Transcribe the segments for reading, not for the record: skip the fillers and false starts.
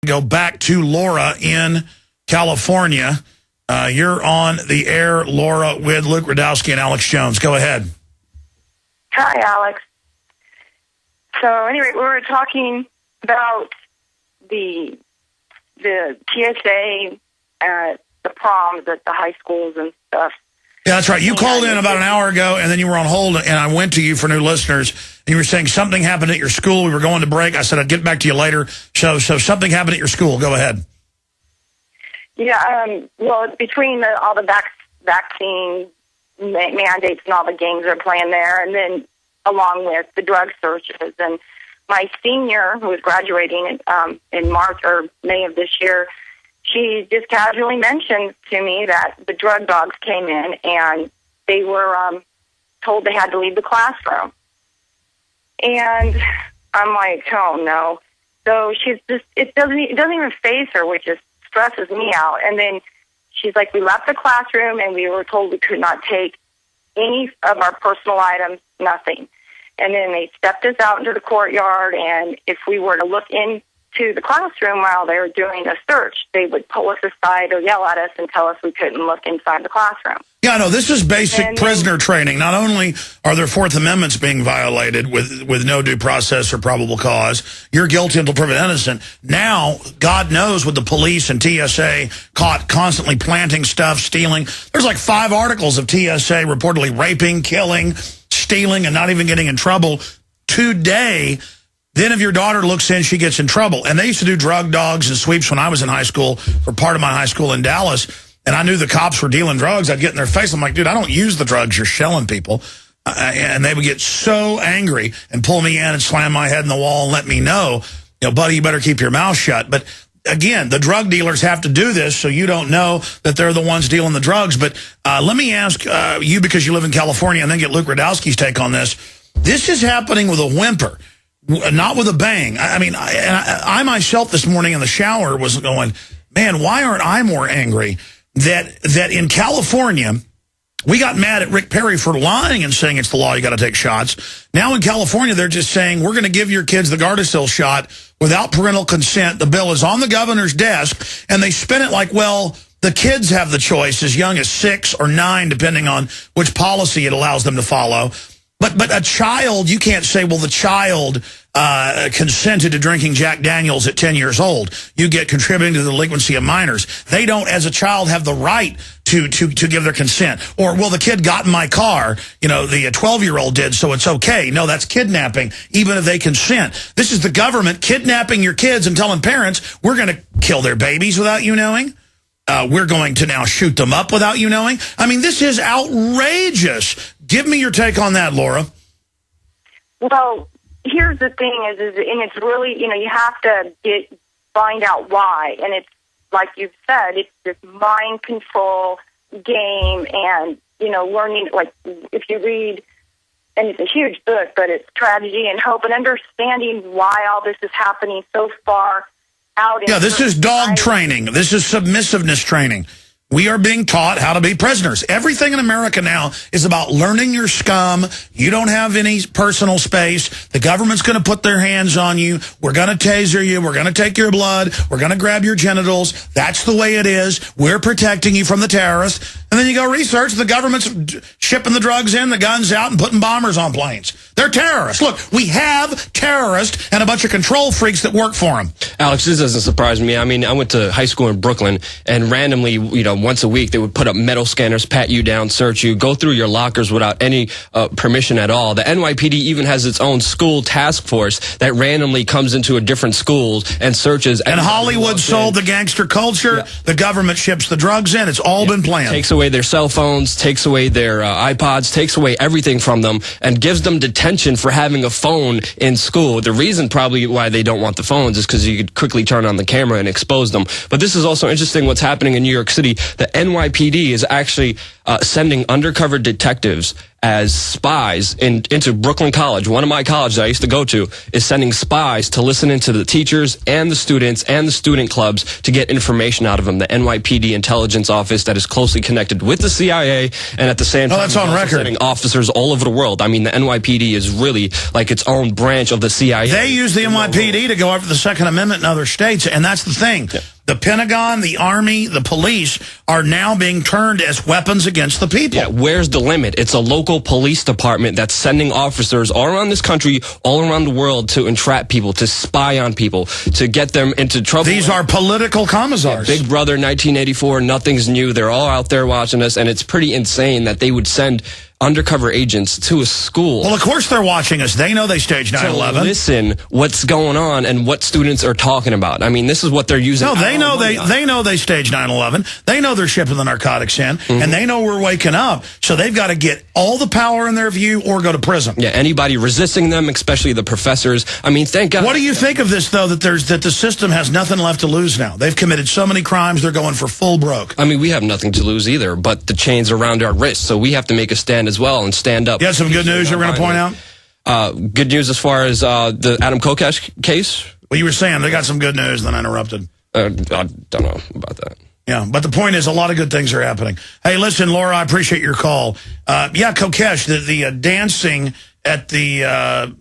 Go back to Laura in California. You're on the air, Laura, with Luke Rudkowski and Alex Jones. Go ahead. Hi, Alex. So anyway, we were talking about the TSA at the proms at the high schools and stuff. Yeah, that's right. You called in about an hour ago, and then you were on hold, and I went to you for new listeners, and you were saying something happened at your school. We were going to break. I said I'd get back to you later. So something happened at your school. Go ahead. Yeah, well, between all the vaccine mandates and all the games are playing there, and then along with the drug searches. And my senior, who was graduating in March or May of this year, she just casually mentioned to me that the drug dogs came in and they were told they had to leave the classroom. And I'm like, oh no. So she's just, it doesn't even faze her, which just stresses me out. And then she's like, we left the classroom and we were told we could not take any of our personal items, nothing. And then they stepped us out into the courtyard, and if we were to look into the classroom while they were doing a search, they would pull us aside or yell at us and tell us we couldn't look inside the classroom. Yeah, no, this is basic prisoner training. Not only are their Fourth Amendments being violated with no due process or probable cause, you're guilty until proven innocent. Now, God knows with the police and TSA caught constantly planting stuff, stealing. There's like 5 articles of TSA reportedly raping, killing, stealing, and not even getting in trouble today. Then if your daughter looks in, she gets in trouble. And they used to do drug dogs and sweeps when I was in high school, for part of my high school in Dallas. And I knew the cops were dealing drugs. I'd get in their face. I'm like, dude, I don't use the drugs. You're shelling people. And they would get so angry and pull me in and slam my head in the wall and let me know, buddy, you better keep your mouth shut. But again, the drug dealers have to do this so you don't know that they're the ones dealing the drugs. But let me ask you, because you live in California, and then get Luke Rudkowski's take on this. This is happening with a whimper, not with a bang. I mean, I myself this morning in the shower was going, man, why aren't I more angry that in California, we got mad at Rick Perry for lying and saying it's the law, you got to take shots. Now in California, they're just saying, we're going to give your kids the Gardasil shot without parental consent. The bill is on the governor's desk, and they spin it like, well, the kids have the choice as young as 6 or 9, depending on which policy it allows them to follow. But a child, you can't say, well, the child consented to drinking Jack Daniels at 10 years old. You get contributing to the delinquency of minors. They don't, as a child, have the right to give their consent. Or, well, the kid got in my car, the 12-year-old did, so it's okay. No, that's kidnapping, even if they consent. This is the government kidnapping your kids and telling parents, we're going to kill their babies without you knowing. We're going to now shoot them up without you knowing. I mean, this is outrageous. Give me your take on that, Laura. Well, here's the thing and it's really, you have to find out why. And it's like you've said, it's this mind control game and, learning, like if you read, and it's a huge book, but it's Tragedy and Hope, and understanding why all this is happening so far out. Yeah, this is dog training. This is submissiveness training. We are being taught how to be prisoners. Everything in America now is about learning your scum. You don't have any personal space. The government's going to put their hands on you. We're going to taser you. We're going to take your blood. We're going to grab your genitals. That's the way it is. We're protecting you from the terrorists. And then you go research. The government's shipping the drugs in, the guns out, and putting bombers on planes. They're terrorists. Look, we have terrorists and a bunch of control freaks that work for them. Alex, this doesn't surprise me. I mean, I went to high school in Brooklyn, and randomly, once a week, they would put up metal scanners, pat you down, search you, go through your lockers without any permission at all. The NYPD even has its own school task force that randomly comes into a different schools and searches. And Hollywood sold the gangster culture. Yeah. The government ships the drugs in. It's all been planned. Takes away their cell phones, takes away their iPods, takes away everything from them, and gives them detention for having a phone in school. The reason probably why they don't want the phones is because you could quickly turn on the camera and expose them. But this is also interesting what's happening in New York City. The NYPD is actually sending undercover detectives as spies into Brooklyn College. One of my colleges I used to go to is sending spies to listen into the teachers and the students and the student clubs to get information out of them. The NYPD intelligence office that is closely connected with the CIA, and at the same time, that's on record. Sending officers all over the world. I mean, the NYPD is really like its own branch of the CIA. They use the NYPD to go after the Second Amendment in other states, and that's the thing. Yeah. The Pentagon, the Army, the police are now being turned as weapons against the people. Yeah, where's the limit? It's a local police department that's sending officers all around this country, all around the world to entrap people, to spy on people, to get them into trouble. These are political commissars. Yeah, Big Brother 1984, nothing's new. They're all out there watching us, and it's pretty insane that they would send undercover agents to a school. Well, of course they're watching us. They know they staged 9/11. To listen what's going on and what students are talking about. I mean, this is what they're using. No, they know they staged 9/11. They know they're shipping the narcotics in, and they know we're waking up. So they've got to get all the power in their view or go to prison. Yeah, anybody resisting them, especially the professors. I mean, thank God. What do you think of this, though, that the system has nothing left to lose now? They've committed so many crimes, they're going for full broke. I mean, we have nothing to lose either, but the chains around our wrists, so we have to make a stand as well and stand up. You have some good news you're going to point out? Good news as far as the Adam Kokesh case? Well, you were saying they got some good news, then I interrupted. I don't know about that. Yeah, but the point is a lot of good things are happening. Hey, listen, Laura, I appreciate your call. Yeah, Kokesh, the dancing at the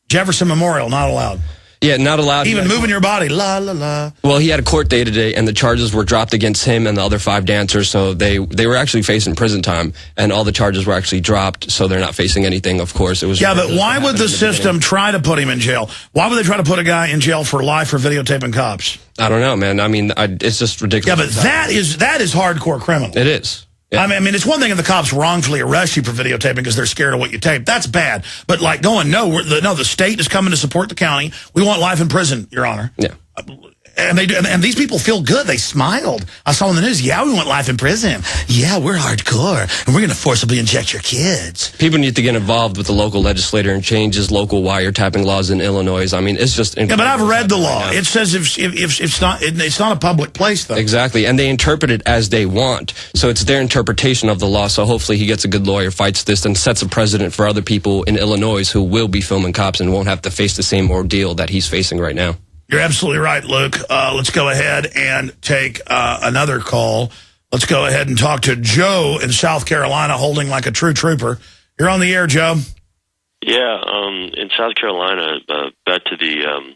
Jefferson Memorial, not allowed. Yeah, not allowed. Even moving your body, la, la, la. Well, he had a court day today, and the charges were dropped against him and the other 5 dancers, so they were actually facing prison time, and all the charges were actually dropped, so they're not facing anything, of course. It was. Yeah, but why would the system try to put him in jail? Why would they try to put a guy in jail for life for videotaping cops? I don't know, man. I mean, it's just ridiculous. Yeah, but that is hardcore criminal. It is. Yeah. I mean, it's one thing if the cops wrongfully arrest you for videotaping because they're scared of what you tape. That's bad. But like going, no, the state is coming to support the county. We want life in prison, Your Honor. Yeah. And they do, and these people feel good. They smiled. I saw in the news, yeah, we want life in prison. Yeah, we're hardcore, and we're going to forcibly inject your kids. People need to get involved with the local legislator and change his local wiretapping laws in Illinois. I mean, it's just incredible. Yeah, but I've read the law. It says if it's not a public place, though. Exactly, and they interpret it as they want. So it's their interpretation of the law. So hopefully he gets a good lawyer, fights this, and sets a precedent for other people in Illinois who will be filming cops and won't have to face the same ordeal that he's facing right now. You're absolutely right, Luke. Let's go ahead and take another call. Let's go ahead and talk to Joe in South Carolina, holding like a true trooper. You're on the air, Joe. Yeah, in South Carolina, back to the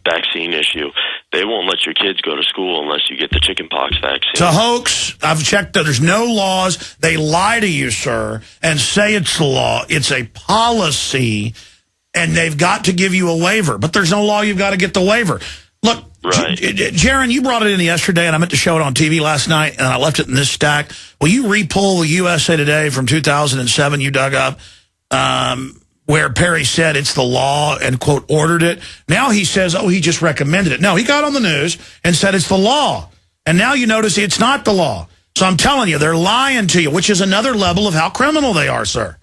vaccine issue, they won't let your kids go to school unless you get the chickenpox vaccine. It's a hoax. I've checked that there's no laws. They lie to you, sir, and say it's the law. It's a policy. And they've got to give you a waiver. But there's no law. You've got to get the waiver. Look, right. Jaron, you brought it in yesterday, and I meant to show it on TV last night, and I left it in this stack. Will you re-pull the USA Today from 2007 you dug up, where Perry said it's the law and, quote, ordered it? Now he says, oh, he just recommended it. No, he got on the news and said it's the law. And now you notice it's not the law. So I'm telling you, they're lying to you, which is another level of how criminal they are, sir.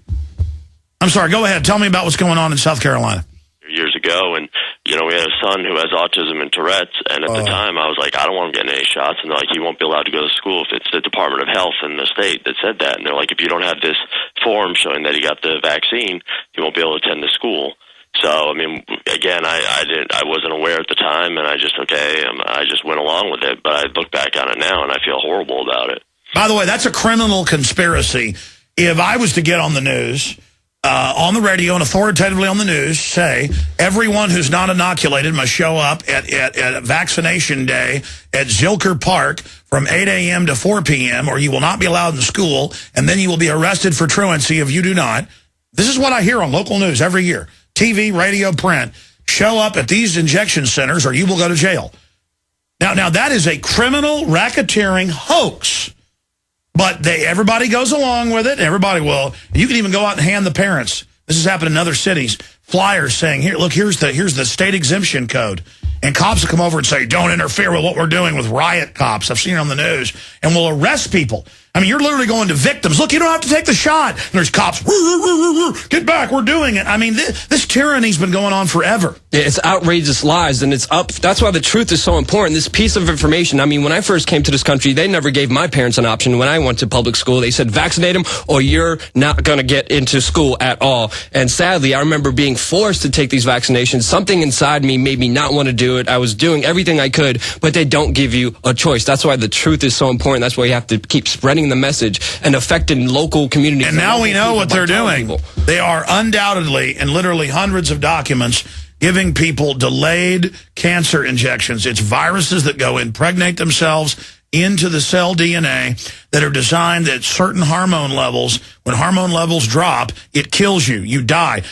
I'm sorry, go ahead. Tell me about what's going on in South Carolina. Years ago, and, you know, we had a son who has autism and Tourette's, and at the time I was like, I don't want him getting any shots, and they're like, he won't be allowed to go to school if it's the Department of Health in the state that said that, and they're like, if you don't have this form showing that he got the vaccine, he won't be able to attend the school. So, I mean, again, I wasn't aware at the time, and I just went along with it, but I look back on it now, and I feel horrible about it. By the way, that's a criminal conspiracy. If I was to get on the news, on the radio and authoritatively on the news, say everyone who's not inoculated must show up at vaccination day at Zilker Park from 8 a.m. to 4 p.m. or you will not be allowed in school, and then you will be arrested for truancy if you do not. This is what I hear on local news every year. TV, radio, print. Show up at these injection centers or you will go to jail. Now that is a criminal racketeering hoax. But everybody goes along with it. Everybody will. And you can even go out and hand the parents. This has happened in other cities. Flyers saying, "Here, look, here's the state exemption code." And cops will come over and say, "Don't interfere with what we're doing," with riot cops. I've seen it on the news. And we'll arrest people. I mean, you're literally going to victims. Look, you don't have to take the shot. And there's cops. Get back, we're doing it. I mean, this tyranny's been going on forever. It's outrageous lies, and it's up. That's why the truth is so important. This piece of information, I mean, when I first came to this country, they never gave my parents an option. When I went to public school, they said, vaccinate them or you're not going to get into school at all. And sadly, I remember being forced to take these vaccinations. Something inside me made me not want to do it. I was doing everything I could, but they don't give you a choice. That's why the truth is so important. That's why you have to keep spreading the message and affecting local communities. And now we know what they're doing. They are undoubtedly, and literally hundreds of documents, giving people delayed cancer injections. It's viruses that go impregnate themselves into the cell DNA that are designed at certain hormone levels. When hormone levels drop, it kills you. You die.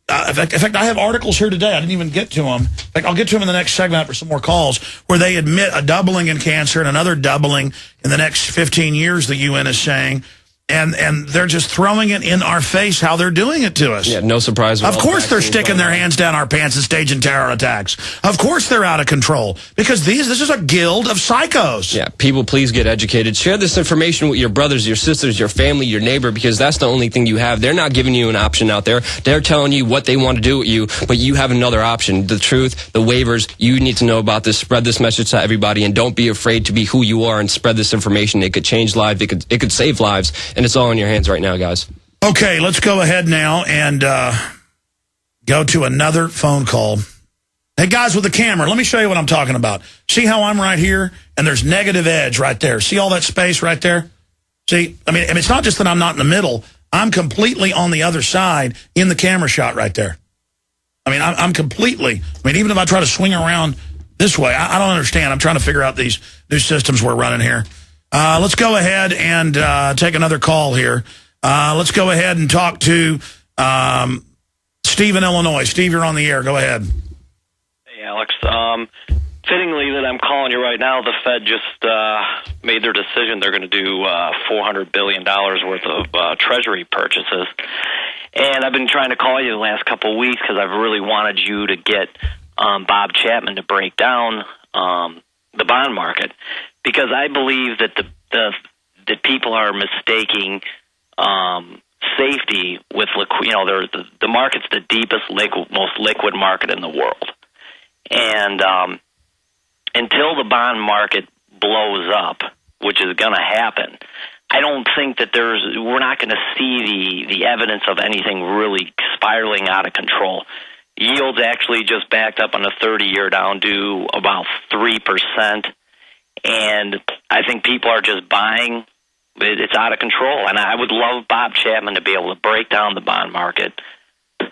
In fact, I have articles here today. I didn't even get to them. In fact, I'll get to them in the next segment after some more calls, where they admit a doubling in cancer and another doubling in the next 15 years, the UN is saying. And they're just throwing it in our face how they're doing it to us. Yeah, no surprise. Of course they're sticking their hands down our pants and staging terror attacks. Of course they're out of control. Because this is a guild of psychos. Yeah, people, please get educated. Share this information with your brothers, your sisters, your family, your neighbor, because that's the only thing you have. They're not giving you an option out there. They're telling you what they want to do with you, but you have another option. The truth, the waivers, you need to know about this. Spread this message to everybody, and don't be afraid to be who you are and spread this information. It could change lives. It could save lives. And it's all in your hands right now, guys. Okay, let's go ahead now and go to another phone call. Hey, guys with the camera, let me show you what I'm talking about. See how I'm right here, and there's negative edge right there. See all that space right there? See, I mean, it's not just that I'm not in the middle. I'm completely on the other side in the camera shot right there. I mean, I'm completely, I mean, even if I try to swing around this way, I don't understand. I'm trying to figure out these new systems we're running here. Let's go ahead and take another call here. Let's go ahead and talk to Steve in Illinois. Steve, you're on the air. Go ahead. Hey, Alex. Fittingly that I'm calling you right now, the Fed just made their decision. They're going to do $400 billion worth of Treasury purchases. And I've been trying to call you the last couple of weeks because I've really wanted you to get Bob Chapman to break down the bond market. Because I believe that that people are mistaking safety with the market's the deepest, most liquid market in the world, and until the bond market blows up, which is going to happen, I don't think that we're not going to see the evidence of anything really spiraling out of control. Yields actually just backed up on a 30-year down to about 3%. And I think people are just buying. It's out of control. And I would love Bob Chapman to be able to break down the bond market.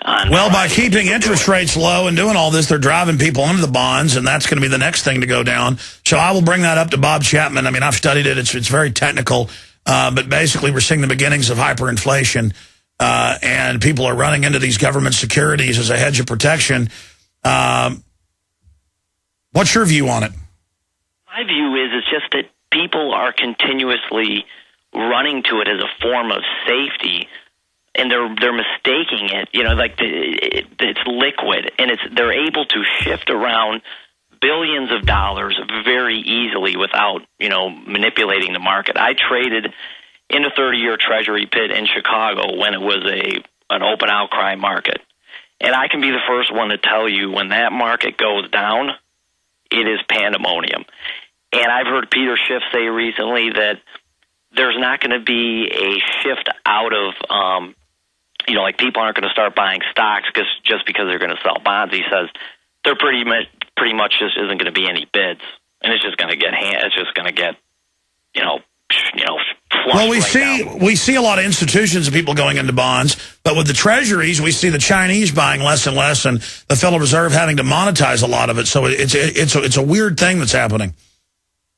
Well, by keeping interest rates low and doing all this, they're driving people into the bonds, and that's going to be the next thing to go down. So I will bring that up to Bob Chapman. I mean, I've studied it. It's very technical. But basically, we're seeing the beginnings of hyperinflation, and people are running into these government securities as a hedge of protection. What's your view on it? My view is it's just that people are continuously running to it as a form of safety, and they're mistaking it. It's liquid, and they're able to shift around billions of dollars very easily without manipulating the market. I traded in a 30-year Treasury pit in Chicago when it was an open outcry market, and I can be the first one to tell you when that market goes down, it is pandemonium. And I've heard Peter Schiff say recently that there's not going to be a shift out of, people aren't going to start buying stocks just because they're going to sell bonds. He says there pretty much just isn't going to be any bids, and it's just going to get well, we see a lot of institutions of people going into bonds, but with the treasuries, we see the Chinese buying less and less, and the Federal Reserve having to monetize a lot of it. So it's a weird thing that's happening.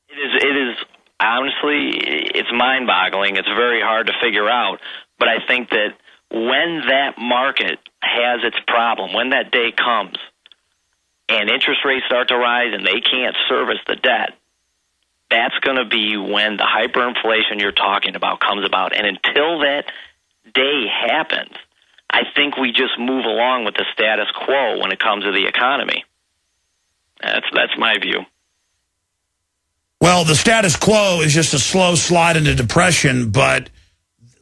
It is honestly, it's mind-boggling. It's very hard to figure out, but I think that when that market has its problem, when that day comes, and interest rates start to rise and they can't service the debt, that's going to be when the hyperinflation you're talking about comes about. And until that day happens, I think we just move along with the status quo when it comes to the economy. That's my view. Well, the status quo is just a slow slide into depression, but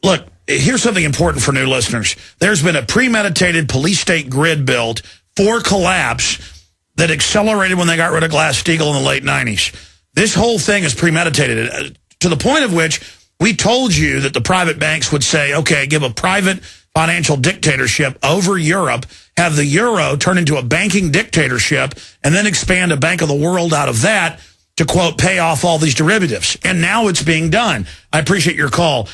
look, here's something important for new listeners. There's been a premeditated police-state grid built for collapse that accelerated when they got rid of Glass-Steagall in the late 90s. This whole thing is premeditated, to the point of which we told you that the private banks would say, okay, give a private financial dictatorship over Europe, have the euro turn into a banking dictatorship, and then expand a Bank of the World out of that to, quote, pay off all these derivatives. And now it's being done. I appreciate your call.